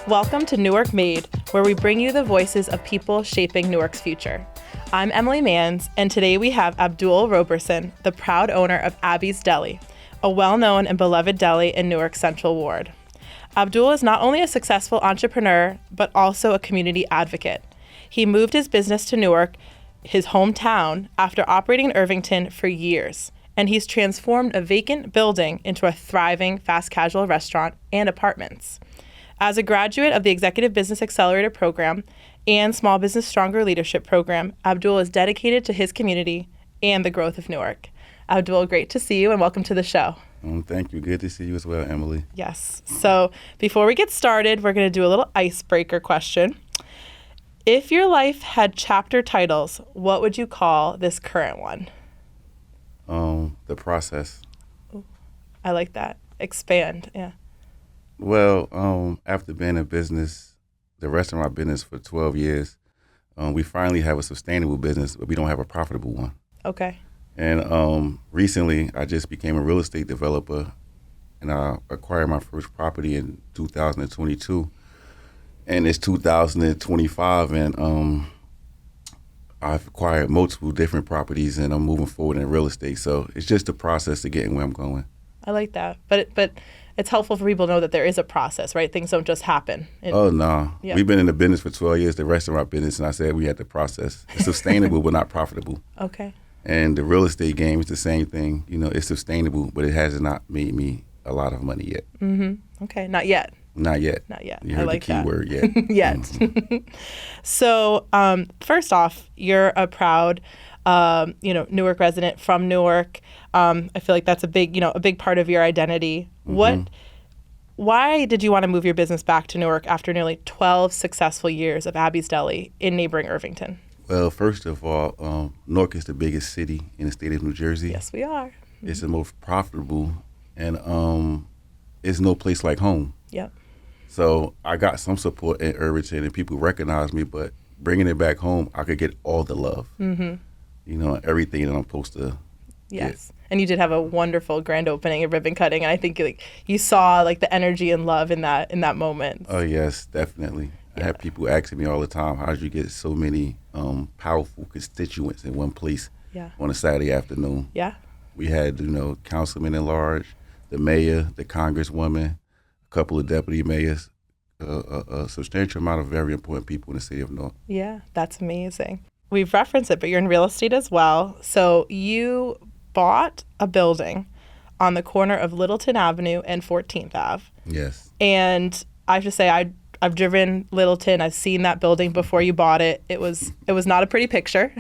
Welcome to Newark Made, where we bring you the voices of people shaping Newark's future. I'm Emily Manns, and today we have Abdul Roberson, the proud owner of Abby's Deli, a well-known and beloved deli in Newark's Central Ward. Abdul is not only a successful entrepreneur, but also a community advocate. He moved his business to Newark, his hometown, after operating in Irvington for years, and he's transformed a vacant building into a thriving fast casual restaurant and apartments. As a graduate of the Executive Business Accelerator Program and Small Business Stronger Leadership Program, Abdul is dedicated to his community and the growth of Newark. Abdul, great to see you and welcome to the show. Thank you. Good to see you as well, Emily. Yes. So before we get started, we're going to do a little icebreaker question. If your life had chapter titles, what would you call this current one? The process. Ooh, I like that. Expand. Yeah. Well, after being in business, the restaurant business for 12 years, we finally have a sustainable business, but we don't have a profitable one. Okay. And recently, I just became a real estate developer, and I acquired my first property in 2022. And it's 2025, and I've acquired multiple different properties, and I'm moving forward in real estate. So it's just the process to getting where I'm going. I like that. But it's helpful for people to know that there is a process, right? Things don't just happen. Oh, no. Yeah. We've been in the business for 12 years, the restaurant business, and I said we had the process. It's sustainable, but not profitable. Okay. And the real estate game is the same thing. You know, it's sustainable, but it has not made me a lot of money yet. Mm-hmm. Okay. Not yet. Not yet. Not yet. You heard I like the key word, yet. Yet. Mm-hmm. So, first off, you're a proud, Newark resident from Newark. I feel like that's a big part of your identity. Mm-hmm. Why did you want to move your business back to Newark after nearly 12 successful years of Abby's Deli in neighboring Irvington? Well, first of all, Newark is the biggest city in the state of New Jersey. Yes, we are. Mm-hmm. It's the most profitable, and it's no place like home. Yep. So I got some support in Irvington, and people recognize me, but bringing it back home, I could get all the love. Mm-hmm. You know, everything that I'm supposed to Yes. Get. And you did have a wonderful grand opening and ribbon cutting, and I think you saw the energy and love in that moment. Oh, yes, definitely. Yeah. I have people asking me all the time, how did you get so many powerful constituents in one place on a Saturday afternoon? Yeah. We had, councilmen at large, the mayor, the congresswoman, a couple of deputy mayors, a substantial amount of very important people in the city of Newark. Yeah, that's amazing. We've referenced it, but you're in real estate as well. So you bought a building on the corner of Littleton Avenue and 14th Ave. Yes. And I have to say, I've driven Littleton. I've seen that building before you bought it. It was not a pretty picture,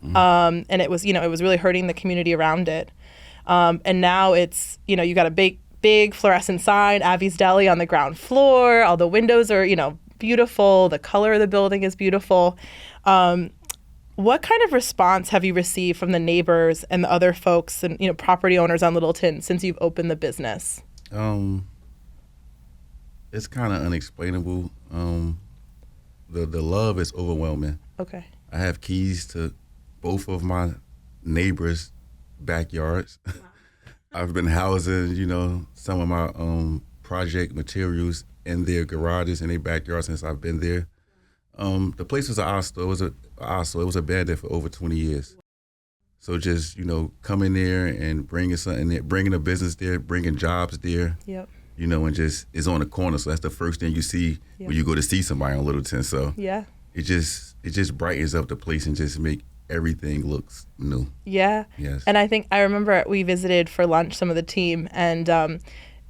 and it was really hurting the community around it. And now it's you got a big fluorescent sign, Abby's Deli on the ground floor. All the windows are beautiful. The color of the building is beautiful. What kind of response have you received from the neighbors and the other folks and property owners on Littleton since you've opened the business? It's kind of unexplainable. The love is overwhelming. Okay. I have keys to both of my neighbors' backyards. Wow. I've been housing, some of my project materials in their garages in their backyard since I've been there. The place was an eyesore. It was abandoned for over 20 years. So just, coming there and bringing something there, bringing a business there, bringing jobs there. Yep. And just it's on the corner. So that's the first thing you see when you go to see somebody on Littleton. So it just brightens up the place and just make everything looks new. Yeah. Yes. And I remember we visited for lunch, some of the team, and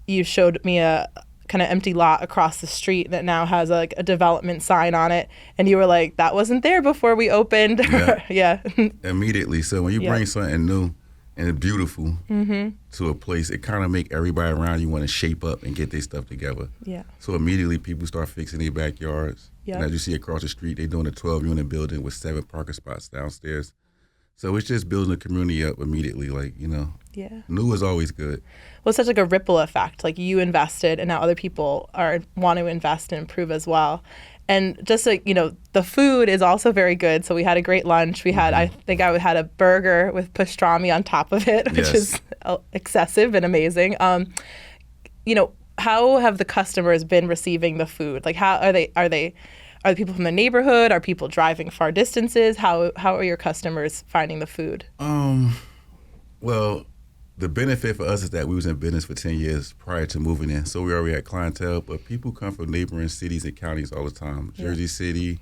you showed me a kind of empty lot across the street that now has a development sign on it, and you were like, that wasn't there before we opened. Yeah. Immediately. So when you bring something new and beautiful to a place, it kind of make everybody around you want to shape up and get their stuff together. Yeah. So immediately people start fixing their backyards. And as you see across the street, they're doing a 12-unit building with 7 parking spots downstairs. So it's just building the community up immediately, new is always good. Well, it's such a ripple effect. You invested, and now other people want to invest and improve as well. And just the food is also very good. So we had a great lunch. We had, I think I had a burger with pastrami on top of it, which is excessive and amazing. how have the customers been receiving the food? Like, how are the people from the neighborhood? Are people driving far distances? How are your customers finding the food? Well, the benefit for us is that we was in business for 10 years prior to moving in. So we already had clientele, but people come from neighboring cities and counties all the time. Jersey City.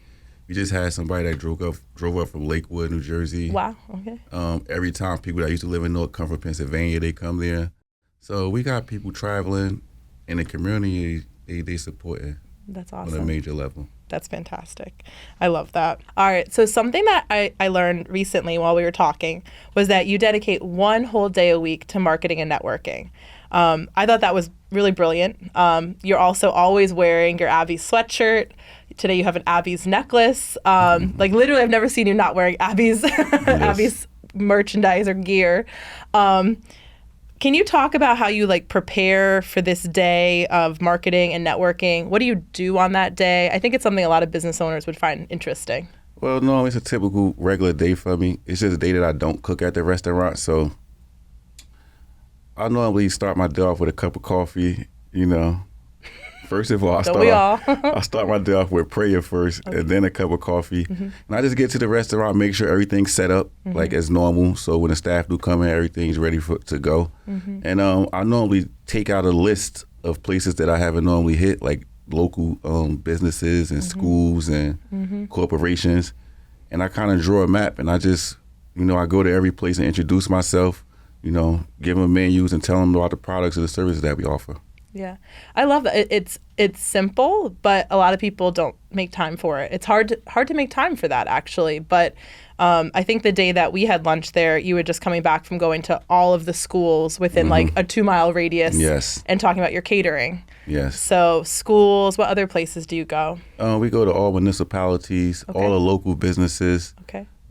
We just had somebody that drove up from Lakewood, New Jersey. Wow, okay. Every time people that used to live in Newark come from Pennsylvania, they come there. So we got people traveling in the community, they support it. That's awesome. On a major level. That's fantastic. I love that. All right. So something that I learned recently while we were talking was that you dedicate one whole day a week to marketing and networking. I thought that was really brilliant. You're also always wearing your Abby's sweatshirt. Today you have an Abby's necklace. Like literally I've never seen you not wearing Abby's, Abby's merchandise or gear. Can you talk about how you like prepare for this day of marketing and networking? What do you do on that day? I think it's something a lot of business owners would find interesting. Well, no, it's a typical regular day for me. It's just a day that I don't cook at the restaurant. So I normally start my day off with a cup of coffee, you know. First of all, I start my day off with prayer first, and then a cup of coffee. And I just get to the restaurant, make sure everything's set up like as normal. So when the staff do come in, everything's ready to go. And I normally take out a list of places that I haven't normally hit, like local businesses and schools and corporations. And I kind of draw a map, and I just, I go to every place and introduce myself, give them menus and tell them about the products or the services that we offer. Yeah, I love that. It's simple, but a lot of people don't make time for it. It's hard to make time for that, actually. But I think the day that we had lunch there, you were just coming back from going to all of the schools within like a 2-mile radius. Yes. And talking about your catering. Yes. So schools, what other places do you go? We go to all municipalities, all the local businesses,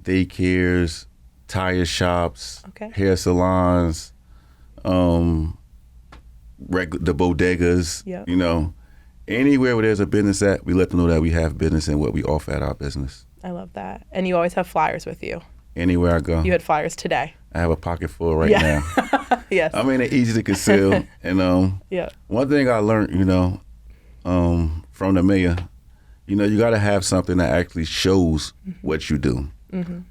daycares, tire shops, hair salons, the bodegas, anywhere where there's a business at, we let them know that we have business and what we offer at our business. I love that. And you always have flyers with you. Anywhere I go. You had flyers today. I have a pocket full right now. Yes. I mean, they're easy to conceal. And one thing I learned, from the mayor, you got to have something that actually shows what you do.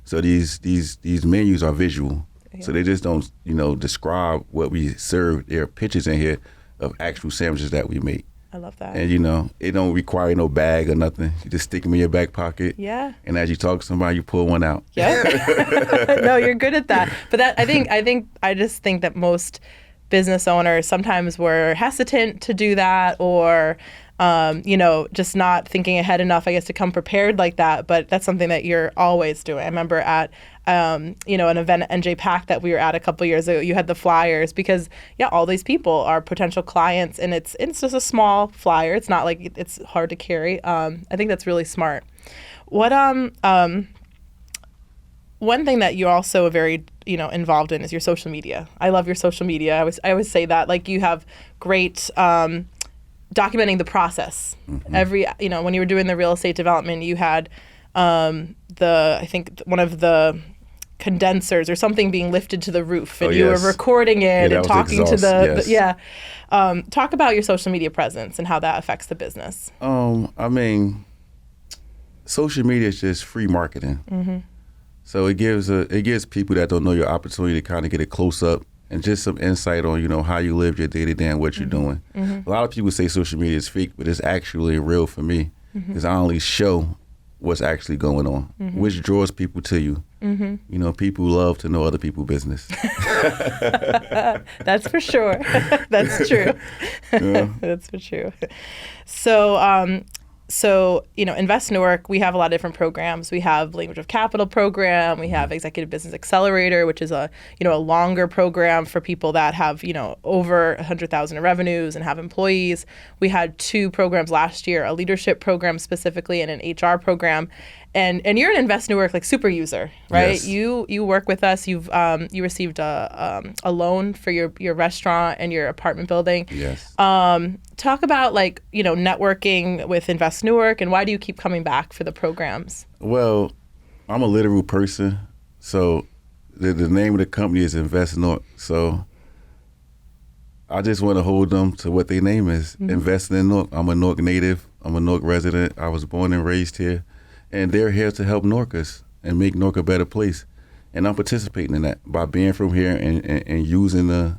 So these menus are visual. So they just don't, describe what we serve. There are pictures in here of actual sandwiches that we make. I love that. And, it don't require no bag or nothing. You just stick them in your back pocket. Yeah. And as you talk to somebody, you pull one out. Yeah. No, you're good at that. But I just think that most business owners sometimes were hesitant to do that or, just not thinking ahead enough, I guess, to come prepared like that. But that's something that you're always doing. I remember at, an event at NJ Pack that we were at a couple years ago, you had the flyers because, all these people are potential clients and it's just a small flyer. It's not like it's hard to carry. I think that's really smart. What, one thing that you're also very, involved in is your social media. I love your social media. I always say that, like, you have great, documenting the process. Every, when you were doing the real estate development, you had I think one of the condensers or something being lifted to the roof and you were recording it and talking to the talk about your social media presence and how that affects the business. I mean, social media is just free marketing. So it gives people that don't know your opportunity to kind of get a close up and just some insight on, how you live your day-to-day and what you're doing. A lot of people say social media is fake, but it's actually real for me because I only show what's actually going on, which draws people to you. People love to know other people's business. That's for sure. That's true. That's for sure. So, Invest Newark, we have a lot of different programs. We have Language of Capital program. We have Executive Business Accelerator, which is a longer program for people that have, over 100,000 in revenues and have employees. We had 2 programs last year, a leadership program specifically and an HR program. And you're an Invest Newark like super user, right? Yes. You work with us. You received a loan for your restaurant and your apartment building. Yes. Talk about networking with Invest Newark and why do you keep coming back for the programs? Well, I'm a literal person, so the name of the company is Invest Newark. So I just want to hold them to what their name is, investing in Newark. I'm a Newark native. I'm a Newark resident. I was born and raised here. And they're here to help Newarkers and make Newark a better place. And I'm participating in that by being from here and using the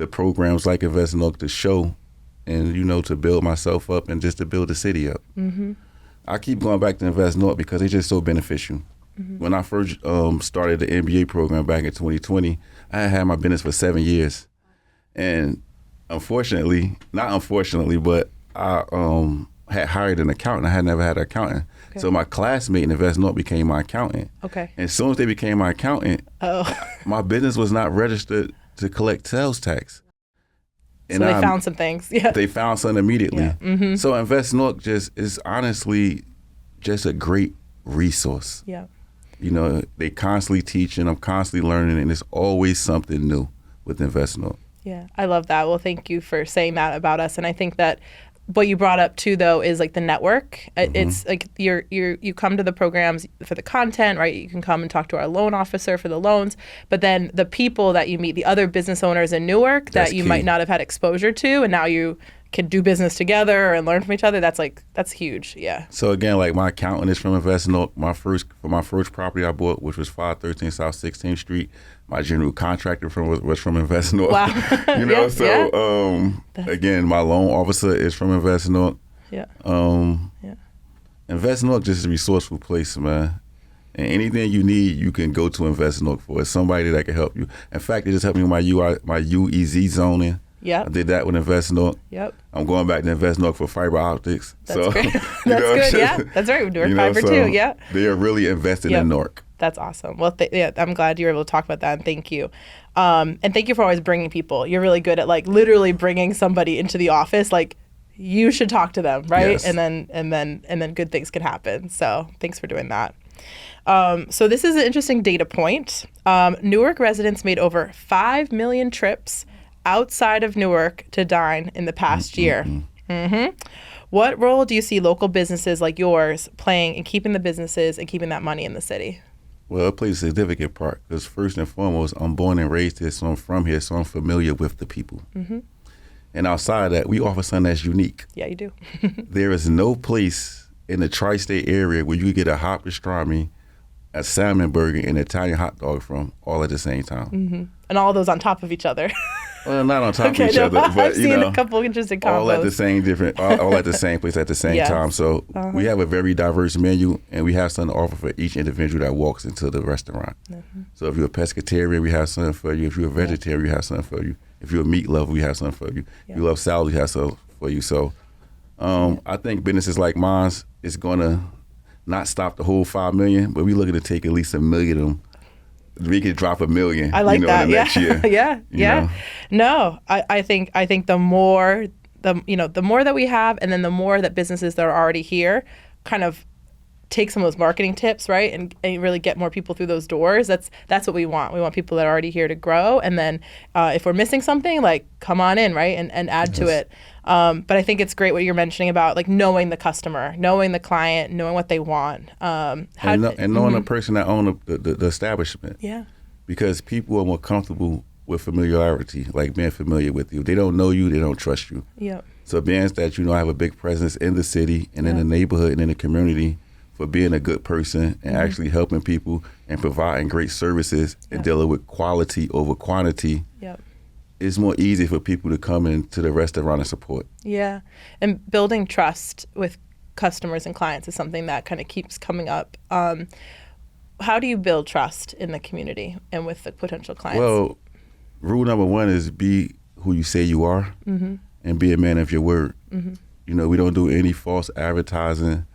programs like Invest Newark to show and, to build myself up and just to build the city up. I keep going back to Invest Newark because it's just so beneficial. When I first started the MBA program back in 2020, I had my business for 7 years. And not unfortunately, but I had hired an accountant. I had never had an accountant. Okay. So my classmate in Invest Newark became my accountant. Okay. And as soon as they became my accountant, my business was not registered to collect sales tax. And so they found some things. Yeah. They found something immediately. Yeah. So Invest Newark is honestly just a great resource. Yeah. They constantly teach and I'm constantly learning, and it's always something new with Invest Newark. Yeah, I love that. Well, thank you for saying that about us. And I think that what you brought up too, though, is like the network. It's like you come to the programs for the content, right? You can come and talk to our loan officer for the loans, but then the people that you meet, the other business owners in Newark that you might not have had exposure to, and now you can do business together and learn from each other. That's huge. Yeah. So again, like my accountant is from Invest Newark. For my first property I bought, which was 513 South 16th Street, my general contractor was from Invest Newark. Wow. Again, my loan officer is from Invest Newark. Yeah. Invest Newark just a resourceful place, man. And anything you need, you can go to Invest Newark for. It's somebody that can help you. In fact, they just helped me with my UEZ zoning. Yeah, I did that with Invest Newark. Yep. I'm going back to Invest Newark for fiber optics. That's great. That's good. Yeah, that's right. We're doing fiber too. Yeah. They are really invested in Newark. That's awesome. Well, I'm glad you were able to talk about that, and thank you. And thank you for always bringing people. You're really good at like literally bringing somebody into the office. Like you should talk to them, right? Yes. And then good things can happen. So thanks for doing that. So this is an interesting data point. Newark residents made over 5 million trips outside of Newark to dine in the past year. What role do you see local businesses like yours playing in keeping the businesses and keeping that money in the city? Well, it plays a significant part because first and foremost, I'm born and raised here, so I'm from here, so I'm familiar with the people. And outside of that, we offer something that's unique. Yeah, you do. There is no place in the tri-state area where you get a hot pastrami, a salmon burger, and an Italian hot dog from all at the same time. And all those on top of each other. Well, not on top of each other, but I've seen a couple interesting combos. All at the same place at the same time. So we have a very diverse menu, and we have something to offer for each individual that walks into the restaurant. So if you're a pescatarian, we have something for you. If you're a vegetarian, we have something for you. If you're a meat lover, we have something for you. If you love salad, we have something for you. So I think businesses like mine is going to not stop the whole 5 million, but we're looking to take at least 1 million of them. We could drop 1 million. I like that. In the next year. Yeah. No, I think the more the more that we have, and then the more that businesses that are already here kind of take some of those marketing tips, right, and really get more people through those doors. That's what we want. We want people that are already here to grow, and then if we're missing something, like come on in, right, and add to it. But I think it's great what you're mentioning about like knowing the customer, knowing the client, knowing what they want, and knowing the person that owns the establishment. Yeah, because people are more comfortable with familiarity, like being familiar with you. They don't know you, they don't trust you. Yep. So being that have a big presence in the city and in the neighborhood and in the community, for being a good person and actually helping people and providing great services and dealing with quality over quantity, it's more easy for people to come into the restaurant and support. Yeah, and building trust with customers and clients is something that kind of keeps coming up. How do you build trust in the community and with the potential clients? Well, rule number one is be who you say you are and be a man of your word. We don't do any false advertising.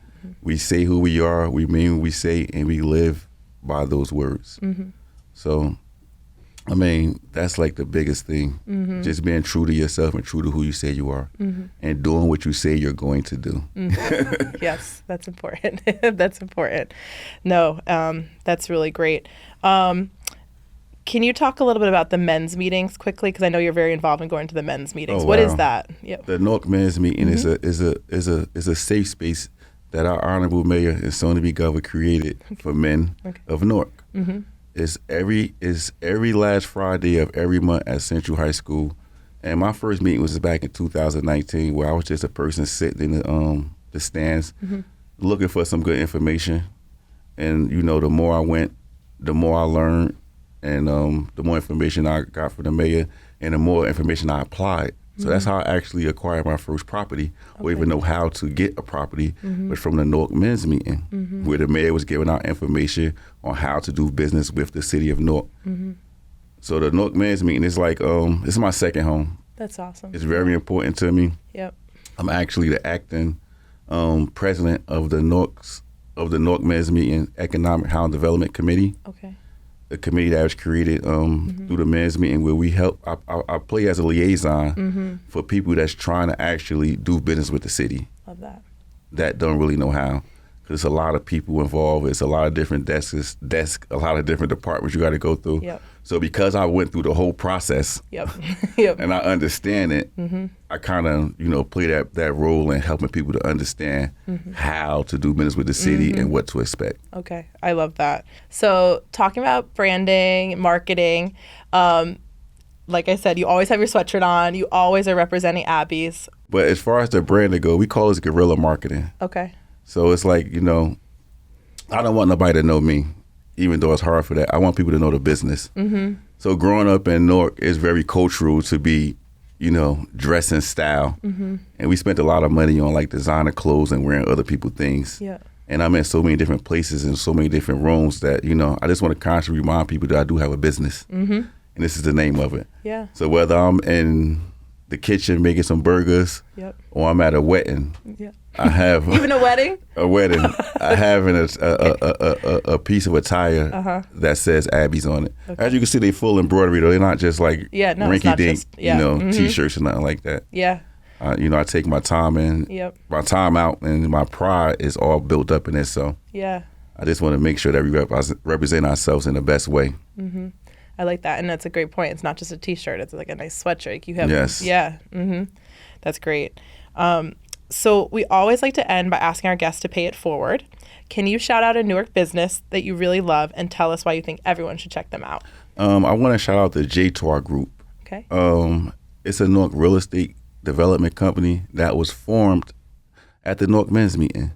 We say who we are, we mean what we say, and we live by those words. So, I mean, that's like the biggest thing. Just being true to yourself and true to who you say you are and doing what you say you're going to do. Yes, that's important. That's important. No, that's really great. Can you talk a little bit about the men's meetings quickly? Because I know you're very involved in going to the men's meetings. What is that? Yep. The Newark Men's Meeting is a safe space that our Honorable Mayor and soon-to-be Governor created for men of Newark. It's every last Friday of every month at Central High School. And my first meeting was back in 2019, where I was just a person sitting in the stands, looking for some good information. And the more I went, the more I learned, and the more information I got from the mayor, and the more information I applied. So that's how I actually acquired my first property, or even know how to get a property, was from the Newark Men's meeting, where the mayor was giving out information on how to do business with the city of Newark. So the Newark Men's meeting is like, it's my second home. That's awesome. It's very important to me. Yep. I'm actually the acting president of the Newark Men's meeting Economic Housing Development Committee. Okay. A committee that was created through the men's meeting, where we help. I play as a liaison for people that's trying to actually do business with the city. Love that. That don't really know how, because there's a lot of people involved. It's a lot of different desks, a lot of different departments you got to go through. Yep. So because I went through the whole process, Yep. and I understand it, I kind of play that role in helping people to understand how to do business with the city and what to expect. Okay, I love that. So talking about branding, marketing, like I said, you always have your sweatshirt on. You always are representing Abby's. But as far as the brand to go, we call this guerrilla marketing. Okay. So it's like, I don't want nobody to know me, even though it's hard for that. I want people to know the business. So growing up in Newark is very cultural to be, dress in style. And we spent a lot of money on like designer clothes and wearing other people's things. Yeah. And I'm in so many different places and so many different rooms that, I just want to constantly remind people that I do have a business. And this is the name of it. Yeah. So whether I'm in the kitchen making some burgers, or I'm at a wedding, I have even a wedding. A wedding. I have a piece of attire that says Abby's on it. Okay. As you can see, they full embroidery though. They're not just like rinky-dink, T-shirts or nothing like that. Yeah. I take my time my time out, and my pride is all built up in it. So I just want to make sure that we represent ourselves in the best way. I like that, and that's a great point. It's not just a T-shirt; it's like a nice sweatshirt. Like you have, that's great. So we always like to end by asking our guests to pay it forward. Can you shout out a Newark business that you really love and tell us why you think everyone should check them out? I want to shout out the JTOR Group. Okay. It's a Newark real estate development company that was formed at the Newark Men's meeting,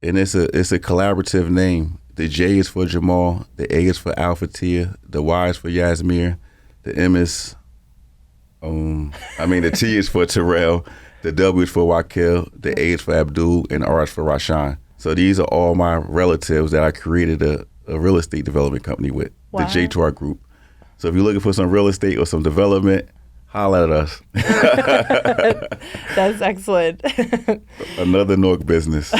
and it's a collaborative name. The J is for Jamal, the A is for Alpha Tia, the Y is for Yasmir, the M is, the T is for Terrell, the W is for Wakil, the A is for Abdul, and the R is for Rashan. So these are all my relatives that I created a real estate development company with, the JTOR Group. So if you're looking for some real estate or some development, holla at us. That's excellent. Another Newark business.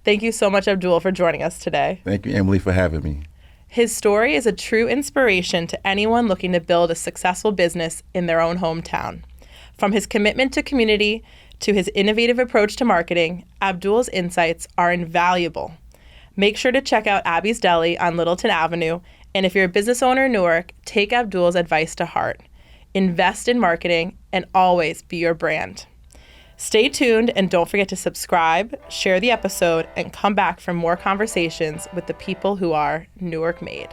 Thank you so much, Abdul, for joining us today. Thank you, Emily, for having me. His story is a true inspiration to anyone looking to build a successful business in their own hometown. From his commitment to community to his innovative approach to marketing, Abdul's insights are invaluable. Make sure to check out Abby's Deli on Littleton Avenue, and if you're a business owner in Newark, take Abdul's advice to heart. Invest in marketing and always be your brand. Stay tuned and don't forget to subscribe, share the episode, and come back for more conversations with the people who are Newark Made.